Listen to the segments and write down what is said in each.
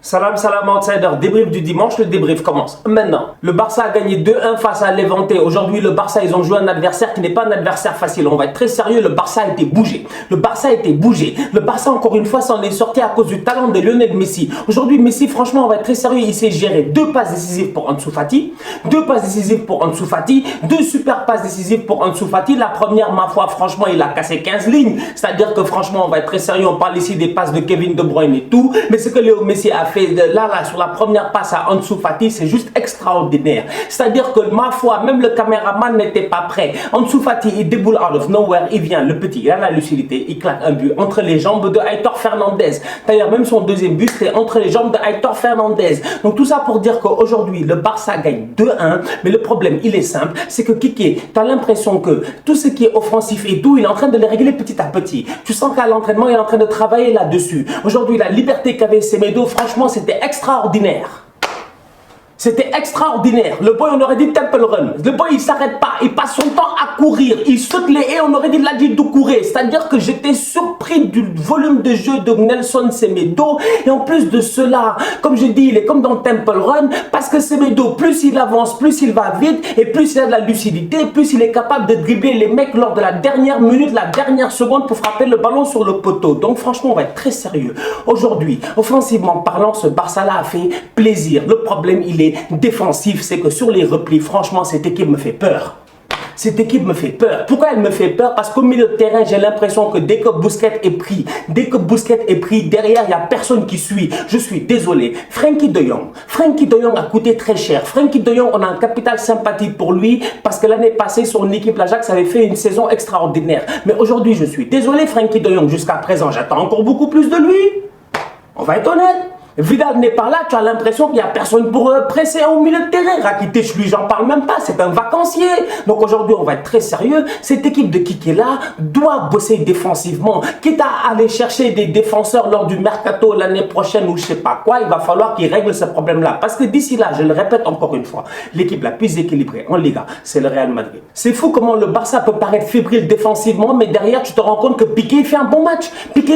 Salam, salam outsider, débrief du dimanche, le débrief commence maintenant. Le Barça a gagné 2-1 face à Levante. Aujourd'hui, le Barça, ils ont joué un adversaire qui n'est pas un adversaire facile. On va être très sérieux, le Barça a été bougé. Le Barça a été bougé. Le Barça, encore une fois, s'en est sorti à cause du talent de Lionel Messi. Aujourd'hui, Messi, franchement, on va être très sérieux, il s'est géré 2 passes décisives pour Ansu Fati, 2 passes décisives pour Ansu Fati, 2 super passes décisives pour Ansu Fati. La première, ma foi, franchement, il a cassé 15 lignes. C'est-à-dire que franchement, on va être très sérieux, on parle ici des passes de Kevin De Bruyne et tout. Mais ce que Léo Messi a fait là, sur la première passe à Ansu Fati, c'est juste extraordinaire. C'est-à-dire que, ma foi, même le caméraman n'était pas prêt. Ansu Fati, il déboule out of nowhere, il vient, le petit, il a la lucidité, il claque un but entre les jambes de Aitor Fernandez. D'ailleurs, même son deuxième but, c'était entre les jambes de Aitor Fernandez. Donc tout ça pour dire qu'aujourd'hui, le Barça gagne 2-1, mais le problème, il est simple, c'est que Kike, tu as l'impression que tout ce qui est offensif et tout, il est en train de les régler petit à petit. Tu sens qu'à l'entraînement, il est en train de travailler là-dessus. Aujourd'hui, la liberté qu'avait Semedo, franchement, c'était extraordinaire. C'était extraordinaire. Le boy, on aurait dit Temple Run. Le boy, il s'arrête pas. Il passe son temps à courir. Il saute les haies. On aurait dit Ladji Doucouré. C'est-à-dire que j'étais surpris du volume de jeu de Nelson Semedo. Et en plus de cela, comme je dis, il est comme dans Temple Run. Parce que Semedo, plus il avance, plus il va vite. Et plus il a de la lucidité, plus il est capable de dribbler les mecs lors de la dernière minute, la dernière seconde pour frapper le ballon sur le poteau. Donc franchement, on va être très sérieux. Aujourd'hui, offensivement parlant, ce Barça-là a fait plaisir. Le problème, il est défensif, c'est que sur les replis, franchement, cette équipe me fait peur. Cette équipe me fait peur. Pourquoi elle me fait peur? Parce qu'au milieu de terrain, j'ai l'impression que dès que Busquets est pris, derrière, il n'y a personne qui suit. Je suis désolé. Frenkie de Jong a coûté très cher. Frenkie de Jong, on a un capital sympathie pour lui parce que l'année passée, son équipe, l'Ajax, avait fait une saison extraordinaire. Mais aujourd'hui, je suis désolé, Frenkie de Jong. Jusqu'à présent, j'attends encore beaucoup plus de lui. On va être honnête. Vidal n'est pas là, tu as l'impression qu'il n'y a personne pour presser au milieu de terrain. Rakitic, lui, j'en parle même pas, c'est un vacancier. Donc aujourd'hui, on va être très sérieux. Cette équipe de Kike là doit bosser défensivement. Quitte à aller chercher des défenseurs lors du mercato l'année prochaine ou je sais pas quoi, il va falloir qu'ils règlent ce problème-là. Parce que d'ici là, je le répète encore une fois, l'équipe la plus équilibrée en Liga, c'est le Real Madrid. C'est fou comment le Barça peut paraître fébrile défensivement, mais derrière, tu te rends compte que Piqué fait un bon match. Piqué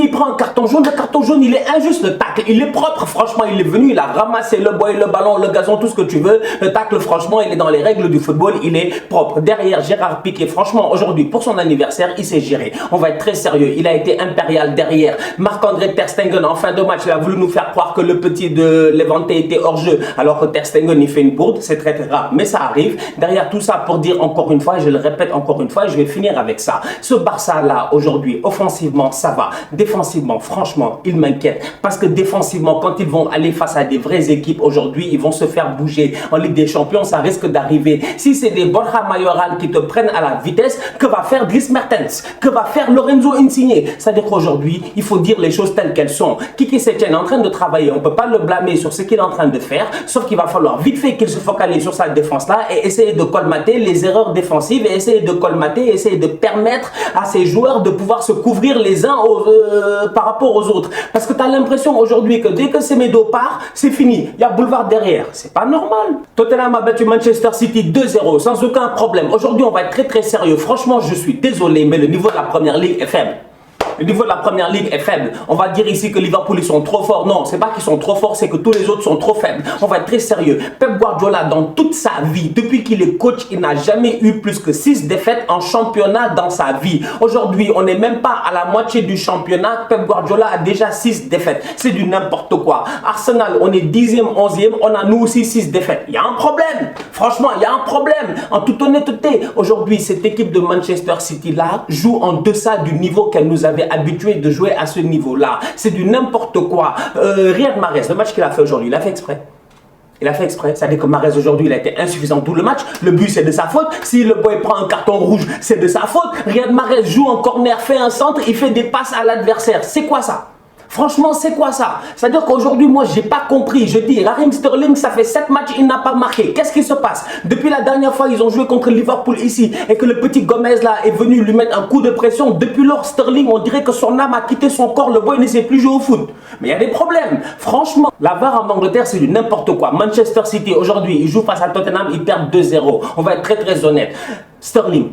il prend un carton jaune. Le carton jaune, il est injuste. Le tacle, il est propre, franchement, il est venu, il a ramassé le boy, le ballon, le gazon, tout ce que tu veux. Le tacle, franchement, il est dans les règles du football, il est propre. Derrière, Gérard Piqué, franchement, aujourd'hui, pour son anniversaire, il s'est géré. On va être très sérieux, il a été impérial derrière. Marc-André Ter Stegen, en fin de match, il a voulu nous faire croire que le petit de Levante était hors jeu, alors que Ter Stegen, il fait une bourde, c'est très rare, mais ça arrive. Derrière tout ça, pour dire encore une fois, je le répète encore une fois, je vais finir avec ça. Ce Barça-là, aujourd'hui, offensivement, ça va. Défensivement, franchement, il m'inquiète. Parce que défensivement, quand ils vont aller face à des vraies équipes aujourd'hui, ils vont se faire bouger. En Ligue des Champions, ça risque d'arriver. Si c'est des Borja Mayoral qui te prennent à la vitesse, que va faire Dries Mertens? Que va faire Lorenzo Insigne? C'est-à-dire qu'aujourd'hui, il faut dire les choses telles qu'elles sont. Kike Setien est en train de travailler. On ne peut pas le blâmer sur ce qu'il est en train de faire, sauf qu'il va falloir vite fait qu'il se focalise sur sa défense-là et essayer de colmater les erreurs défensives et essayer de colmater, essayer de permettre à ses joueurs de pouvoir se couvrir les uns par rapport aux autres. Parce que tu as l'impression aujourd'hui que dès que Semedo part, c'est fini. Il y a boulevard derrière. C'est pas normal. Tottenham a battu Manchester City 2-0 sans aucun problème. Aujourd'hui, on va être très sérieux. Franchement, je suis désolé, mais le niveau de la première ligue est faible. Le niveau de la première ligue est faible. On va dire ici que Liverpool, ils sont trop forts. Non, c'est pas qu'ils sont trop forts, c'est que tous les autres sont trop faibles. On va être très sérieux. Pep Guardiola, dans toute sa vie, depuis qu'il est coach, il n'a jamais eu plus que 6 défaites en championnat dans sa vie. Aujourd'hui, on n'est même pas à la moitié du championnat. Pep Guardiola a déjà 6 défaites. C'est du n'importe quoi. Arsenal, on est 10e, 11e. On a nous aussi 6 défaites. Il y a un problème. Franchement, il y a un problème. En toute honnêteté, aujourd'hui, cette équipe de Manchester City là joue en deçà du niveau qu'elle nous avait habitué de jouer à ce niveau-là. C'est du n'importe quoi. Riyad Mahrez, le match qu'il a fait aujourd'hui, il a fait exprès. Il a fait exprès. Ça veut dire que Mahrez aujourd'hui, il a été insuffisant tout le match. Le but, c'est de sa faute. Si le boy prend un carton rouge, c'est de sa faute. Riyad Mahrez joue en corner, fait un centre, il fait des passes à l'adversaire. C'est quoi ça? Franchement, c'est quoi ça? C'est-à-dire qu'aujourd'hui, moi, j'ai pas compris. Je dis, Raheem Sterling, ça fait 7 matchs, il n'a pas marqué. Qu'est-ce qui se passe? Depuis la dernière fois, ils ont joué contre Liverpool ici et que le petit Gomez là est venu lui mettre un coup de pression. Depuis lors, Sterling, on dirait que son âme a quitté son corps. Le boy ne sait plus jouer au foot. Mais il y a des problèmes. Franchement, la VAR en Angleterre, c'est du n'importe quoi. Manchester City, aujourd'hui, ils jouent face à Tottenham, ils perdent 2-0. On va être très honnête. Sterling,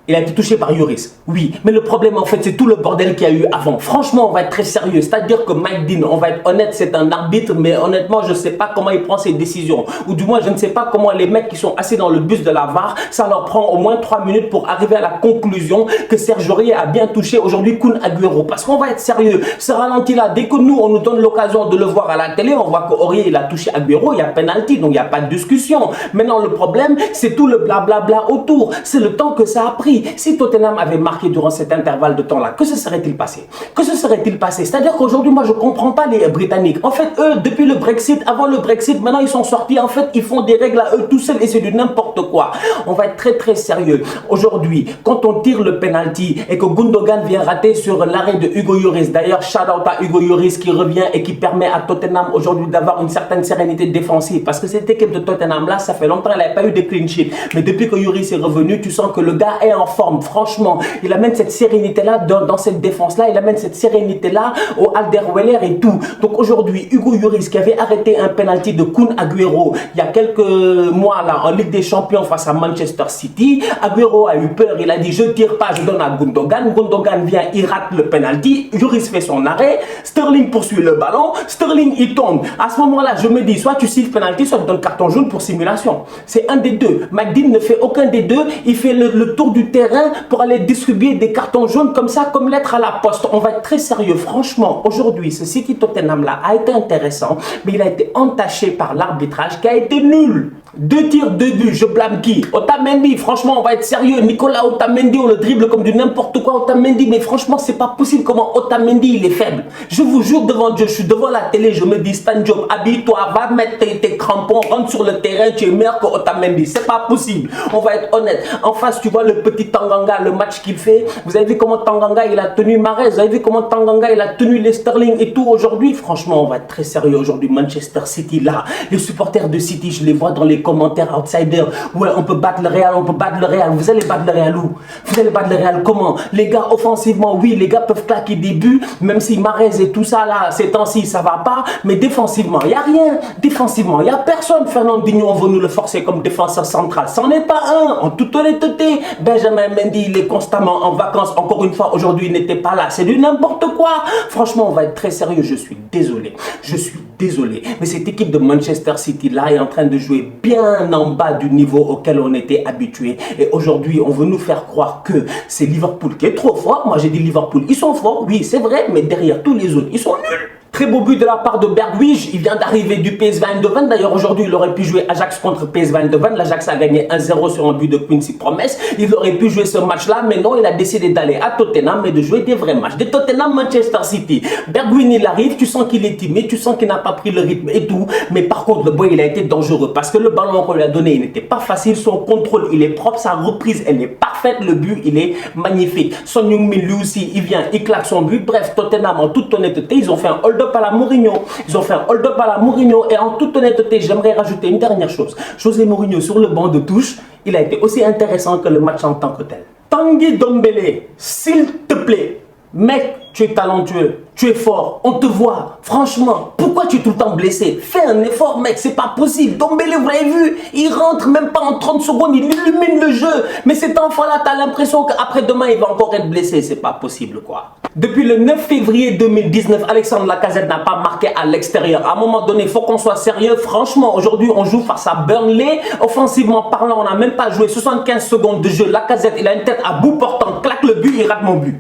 Il a été touché par Yoris, oui. Mais le problème, en fait, c'est tout le bordel qu'il y a eu avant. Franchement, on va être très sérieux. C'est-à-dire que Mike Dean, on va être honnête, c'est un arbitre, mais honnêtement, je ne sais pas comment il prend ses décisions. Ou du moins, je ne sais pas comment les mecs qui sont assis dans le bus de la VAR, ça leur prend au moins 3 minutes pour arriver à la conclusion que Serge Aurier a bien touché aujourd'hui Kun Aguero. Parce qu'on va être sérieux. Ce ralenti-là, dès que nous, on nous donne l'occasion de le voir à la télé, on voit qu'Aurier, il a touché Aguero, il y a penalty, donc il n'y a pas de discussion. Maintenant, le problème, c'est tout le blablabla autour. C'est le temps que ça a pris. Si Tottenham avait marqué durant cet intervalle de temps-là, que se serait-il passé? Que se serait-il passé? C'est-à-dire qu'aujourd'hui, moi, je ne comprends pas les Britanniques. En fait, eux, depuis le Brexit, avant le Brexit, maintenant, ils sont sortis. En fait, ils font des règles à eux tout seuls et c'est du n'importe quoi. On va être très, très sérieux. Aujourd'hui, quand on tire le penalty et que Gundogan vient rater sur l'arrêt de Hugo Lloris, d'ailleurs, shout-out à Hugo Lloris qui revient et qui permet à Tottenham aujourd'hui d'avoir une certaine sérénité défensive. Parce que cette équipe de Tottenham-là, ça fait longtemps qu'elle n'avait pas eu de clean sheet. Mais depuis que Lloris est revenu, tu sens que le gars est en forme. Franchement, il amène cette sérénité-là dans cette défense-là. Il amène cette sérénité-là au Alderweireld et tout. Donc aujourd'hui, Hugo Lloris qui avait arrêté un penalty de Kun Aguero il y a quelques mois là en Ligue des Champions face à Manchester City. Aguero a eu peur. Il a dit je tire pas, je donne à Gundogan. Gundogan vient, il rate le penalty. Lloris fait son arrêt. Sterling poursuit le ballon. Sterling il tombe. À ce moment-là, je me dis soit tu siffles penalty, soit tu donnes carton jaune pour simulation. C'est un des deux. McDean ne fait aucun des deux. Il fait le tour du terrain pour aller distribuer des cartons jaunes comme ça, comme lettre à la poste. On va être très sérieux. Franchement, aujourd'hui, ce City Tottenham-là a été intéressant, mais il a été entaché par l'arbitrage qui a été nul. 2 tirs, 2 buts, je blâme qui? Otamendi, franchement, on va être sérieux. Nicolas Otamendi, on le dribble comme du n'importe quoi. Otamendi, mais franchement, c'est pas possible comment Otamendi, il est faible. Je vous jure devant Dieu, je suis devant la télé, je me dis, Stan Job, habille-toi, va mettre tes crampons, rentre sur le terrain, tu es meilleur que Otamendi. C'est pas possible. On va être honnête. En face, tu vois le petit Tanganga, le match qu'il fait. Vous avez vu comment Tanganga, il a tenu Mahrez. Vous avez vu comment Tanganga, il a tenu les Sterling et tout aujourd'hui. Franchement, on va être très sérieux aujourd'hui. Manchester City, là, les supporters de City, je les vois dans les commentaires outsiders. Ouais, on peut battre le Real, on peut battre le Real. Vous allez battre le Real où? Vous allez battre le Real comment? Les gars, offensivement, oui, les gars peuvent claquer des buts, même si Mahrez et tout ça, là, ces temps-ci, ça va pas. Mais défensivement, il n'y a rien. Défensivement, il n'y a personne. Fernandinho, on veut nous le forcer comme défenseur central. C'en est pas un. En toute honnêteté, Benjamin Mendy, il est constamment en vacances. Encore une fois, aujourd'hui, il n'était pas là. C'est du n'importe quoi. Franchement, on va être très sérieux. Je suis désolé. Je suis désolé. Mais cette équipe de Manchester City, là, est en train de jouer bien en bas du niveau auquel on était habitué. Et aujourd'hui, on veut nous faire croire que c'est Liverpool qui est trop fort. Moi, j'ai dit Liverpool, ils sont forts. Oui, c'est vrai. Mais derrière tous les autres, ils sont nuls. Très beau but de la part de Bergwijn, il vient d'arriver du PSV Eindhoven. D'ailleurs, aujourd'hui, il aurait pu jouer Ajax contre PSV Eindhoven. L'Ajax a gagné 1-0 sur un but de Quincy Promes. Il aurait pu jouer ce match-là, mais non, il a décidé d'aller à Tottenham et de jouer des vrais matchs. De Tottenham-Manchester City. Bergwijn, il arrive, tu sens qu'il est timide, tu sens qu'il n'a pas pris le rythme et tout. Mais par contre, le boy, il a été dangereux parce que le ballon qu'on lui a donné, il n'était pas facile. Son contrôle, il est propre. Sa reprise, elle est parfaite. Le but, il est magnifique. Son Heung-min, lui aussi, il vient, il claque son but. Bref, Tottenham, en toute honnêteté, ils ont fait un hold-up à la Mourinho. Ils ont fait un hold-up à la Mourinho. Et en toute honnêteté, j'aimerais rajouter une dernière chose. José Mourinho sur le banc de touche, il a été aussi intéressant que le match en tant que tel. Tanguy Ndombele, s'il te plaît, mec, tu es talentueux, tu es fort, on te voit. Franchement, pourquoi tu es tout le temps blessé? Fais un effort, mec, c'est pas possible. Ndombele, vous l'avez vu, il rentre même pas en 30 secondes, il illumine le jeu. Mais cet enfant-là, tu as l'impression qu'après-demain, il va encore être blessé. C'est pas possible, quoi. Depuis le 9 février 2019, Alexandre Lacazette n'a pas marqué à l'extérieur. À un moment donné, il faut qu'on soit sérieux. Franchement, aujourd'hui, on joue face à Burnley. Offensivement parlant, on n'a même pas joué 75 secondes de jeu. Lacazette, il a une tête à bout portant, claque le but, il rate mon but.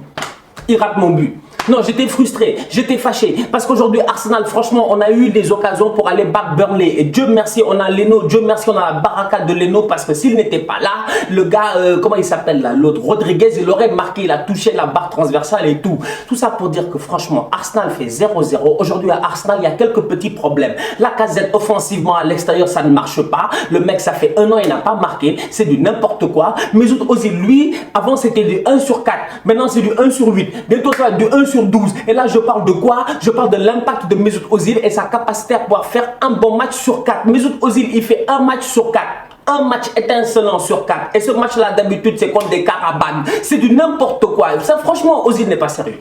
Il rate mon but. Non, j'étais frustré, j'étais fâché. Parce qu'aujourd'hui, Arsenal, franchement, on a eu des occasions pour aller battre Burnley. Et Dieu merci, on a Leno. Dieu merci, on a la baraka de Leno. Parce que s'il n'était pas là, le gars, comment il s'appelle là, l'autre, Rodriguez, il aurait marqué, il a touché la barre transversale et tout. Tout ça pour dire que franchement, Arsenal fait 0-0. Aujourd'hui, à Arsenal, il y a quelques petits problèmes. Lacazette, offensivement, à l'extérieur, ça ne marche pas. Le mec, ça fait 1 an, il n'a pas marqué. C'est du n'importe quoi. Mesut Ozil, lui, avant, c'était du 1 sur 4. Maintenant, c'est du 1 sur 8. Bientôt, ça va être du 1 sur 12. Et là, je parle de quoi? Je parle de l'impact de Mesut Ozil et sa capacité à pouvoir faire un bon match sur 4. Mesut Ozil, il fait un match sur 4. Un match étincelant sur 4. Et ce match-là, d'habitude, c'est contre des caravanes. C'est du n'importe quoi. Ça, franchement, Ozil n'est pas sérieux.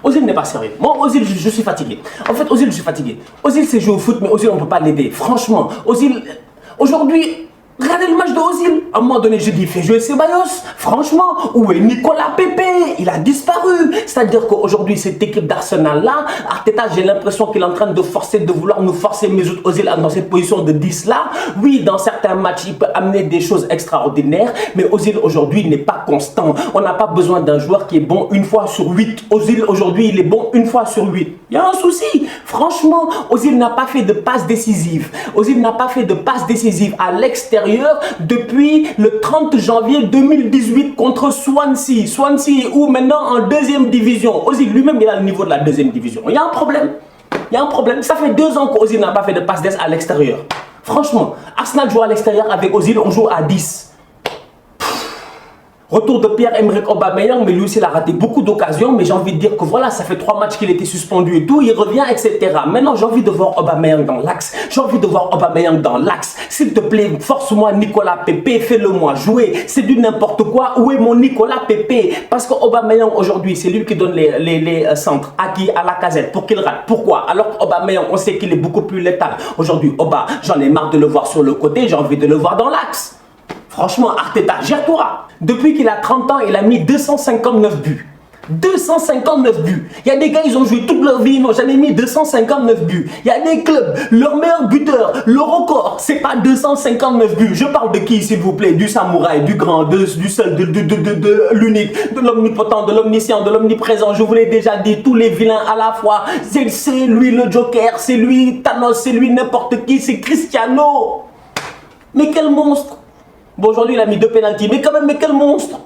Ozil n'est pas sérieux. Moi, Ozil, je suis fatigué. En fait, Ozil, je suis fatigué. Ozil, c'est jouer au foot, mais Ozil, on ne peut pas l'aider. Franchement, Ozil, aujourd'hui, Regardez le match de Ozil. À un moment donné, je dis, fais jouer Ceballos. Franchement, où est Nicolas Pepe? Il a disparu. C'est-à-dire qu'aujourd'hui, cette équipe d'Arsenal-là, Arteta, j'ai l'impression qu'il est en train de vouloir nous forcer Mesut Ozil dans cette position de 10-là. Oui, dans certains matchs, il peut amener des choses extraordinaires, mais Ozil aujourd'hui n'est pas constant. On n'a pas besoin d'un joueur qui est bon une fois sur 8. Ozil aujourd'hui, il est bon une fois sur 8. Il y a un souci. Franchement, Ozil n'a pas fait de passe décisive. Ozil n'a pas fait de passe décisive à l'extérieur depuis le 30 janvier 2018 contre Swansea. Swansea ou maintenant en deuxième division. Ozil lui-même, il a le niveau de la deuxième division. Il y a un problème. Il y a un problème. Ça fait 2 ans qu'Ozil n'a pas fait de passe d'ess à l'extérieur. Franchement, Arsenal joue à l'extérieur avec Ozil, on joue à 10. Retour de Pierre-Emerick Aubameyang, mais lui aussi il a raté beaucoup d'occasions, mais j'ai envie de dire que voilà, ça fait 3 matchs qu'il était suspendu et tout, il revient, etc. Maintenant, j'ai envie de voir Aubameyang dans l'axe. J'ai envie de voir Aubameyang dans l'axe. S'il te plaît, force-moi Nicolas Pepe, fais-le-moi jouer. C'est du n'importe quoi. Où est mon Nicolas Pepe? Parce que Aubameyang aujourd'hui, c'est lui qui donne les centres. À qui? À Lacazette, pour qu'il rate. Pourquoi? Alors qu'Aubameyang, on sait qu'il est beaucoup plus létal. Aujourd'hui, j'en ai marre de le voir sur le côté, j'ai envie de le voir dans l'axe. Franchement, Arteta, gère-toi. Depuis qu'il a 30 ans, il a mis 259 buts. 259 buts. Il y a des gars, ils ont joué toute leur vie, ils n'ont jamais mis 259 buts. Il y a des clubs, leur meilleur buteur, le record, c'est pas 259 buts. Je parle de qui, s'il vous plaît? Du samouraï, du grand, du seul, de l'unique, de l'omnipotent, de l'omniscient, de l'omniprésent. Je vous l'ai déjà dit, tous les vilains à la fois. C'est lui le Joker, c'est lui Thanos, c'est lui n'importe qui, c'est Cristiano. Mais quel monstre! Bon, aujourd'hui, il a mis 2 pénaltys, mais quand même, mais quel monstre!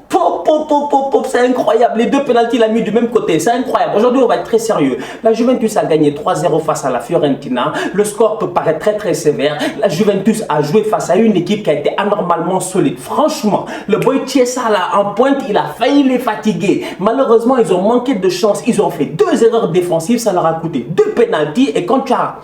C'est incroyable. Les 2 pénaltys, il a mis du même côté. C'est incroyable. Aujourd'hui, on va être très sérieux. La Juventus a gagné 3-0 face à la Fiorentina. Le score peut paraître très, très sévère. La Juventus a joué face à une équipe qui a été anormalement solide. Franchement, le boy Chiesa, là, en pointe, il a failli les fatiguer. Malheureusement, ils ont manqué de chance. Ils ont fait 2 erreurs défensives. Ça leur a coûté 2 pénaltys. Et quand tu as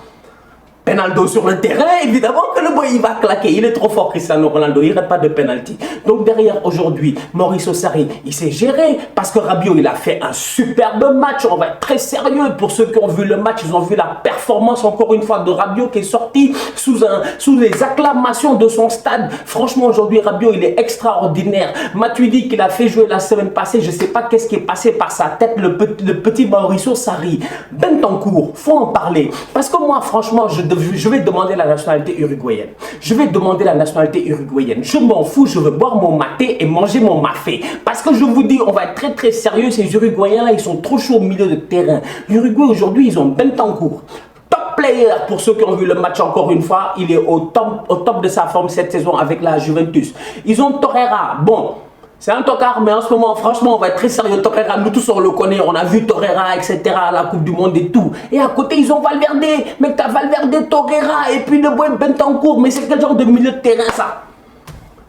Ronaldo sur le terrain, évidemment que le boy il va claquer. Il est trop fort, Cristiano Ronaldo. Il n'arrête pas de penalty. Donc derrière aujourd'hui, Mauricio Sarri, il s'est géré parce que Rabiot, il a fait un superbe match. On va être très sérieux. Pour ceux qui ont vu le match, ils ont vu la performance encore une fois de Rabiot qui est sorti sous les acclamations de son stade. Franchement, aujourd'hui, Rabiot, il est extraordinaire. Matuidi qu'il a fait jouer la semaine passée, je ne sais pas qu'est-ce qui est passé par sa tête, le petit Mauricio Sarri. Bentancur, faut en parler. Parce que moi, franchement, je vais demander la nationalité uruguayenne. Je vais demander la nationalité uruguayenne. Je m'en fous, je veux boire mon maté et manger mon mafé. Parce que je vous dis, on va être très très sérieux. Ces Uruguayens-là, ils sont trop chauds au milieu de terrain. L'Uruguay aujourd'hui, ils ont Bentancur. Top player, pour ceux qui ont vu le match encore une fois, il est au top de sa forme cette saison avec la Juventus. Ils ont Torreira. Bon. C'est un tocard, mais en ce moment, franchement, on va être très sérieux. Torreira, nous tous, on le connaît. On a vu Torreira, etc. à la Coupe du Monde et tout. Et à côté, ils ont Valverde. Mais t'as Valverde, Torreira et puis le boy Bentancur. Mais c'est quel genre de milieu de terrain, ça?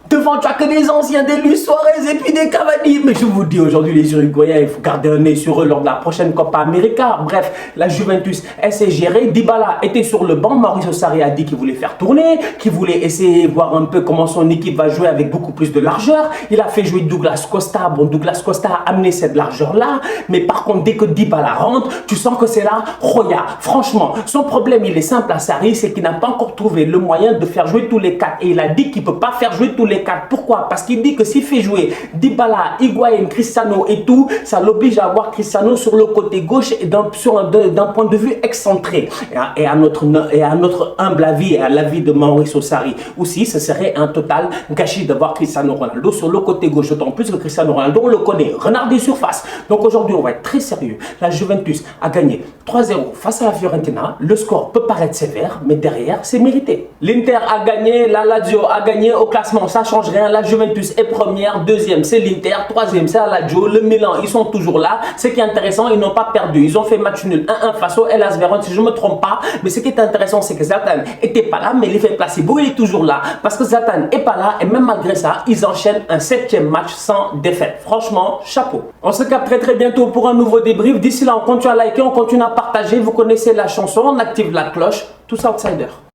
Devant, tu as que des anciens, des Luis Suarez et puis des Cavani. Mais je vous dis, aujourd'hui, les Uruguayens, il faut garder un œil sur eux lors de la prochaine Copa América. Bref, la Juventus, elle s'est gérée. Dybala était sur le banc. Mauricio Sarri a dit qu'il voulait faire tourner, qu'il voulait essayer de voir un peu comment son équipe va jouer avec beaucoup plus de largeur. Il a fait jouer Douglas Costa. Bon, Douglas Costa a amené cette largeur-là. Mais par contre, dès que Dybala rentre, tu sens que c'est là Roya. Franchement, son problème, il est simple à Sarri, c'est qu'il n'a pas encore trouvé le moyen de faire jouer tous les 4. Et il a dit qu'il ne peut pas faire jouer tous les 4. Pourquoi? Parce qu'il dit que s'il fait jouer Dybala, Higuaín, Cristiano et tout, ça l'oblige à avoir Cristiano sur le côté gauche et d'un point de vue excentré. Et à notre humble avis et à l'avis de Mauricio Sarri aussi, ce serait un total gâchis d'avoir Cristiano Ronaldo sur le côté gauche. D'autant plus que Cristiano Ronaldo, on le connaît, renard des surfaces. Donc aujourd'hui, on va être très sérieux. La Juventus a gagné 3-0 face à la Fiorentina. Le score peut paraître sévère, mais derrière, c'est mérité. L'Inter a gagné, la Lazio a gagné au classement. Ça change rien. La Juventus est première, deuxième c'est l'Inter, troisième c'est la Lazio, le Milan, ils sont toujours là. Ce qui est intéressant, ils n'ont pas perdu. Ils ont fait match nul 1-1 face au Hellas Vérone, si je ne me trompe pas. Mais ce qui est intéressant, c'est que Zlatan n'était pas là, mais l'effet placebo, il est toujours là. Parce que Zlatan n'est pas là, et même malgré ça, ils enchaînent un 7e match sans défaite. Franchement, chapeau. On se capte très très bientôt pour un nouveau débrief. D'ici là, on continue à liker, on continue à partager. Vous connaissez la chanson, on active la cloche. Tous outsiders.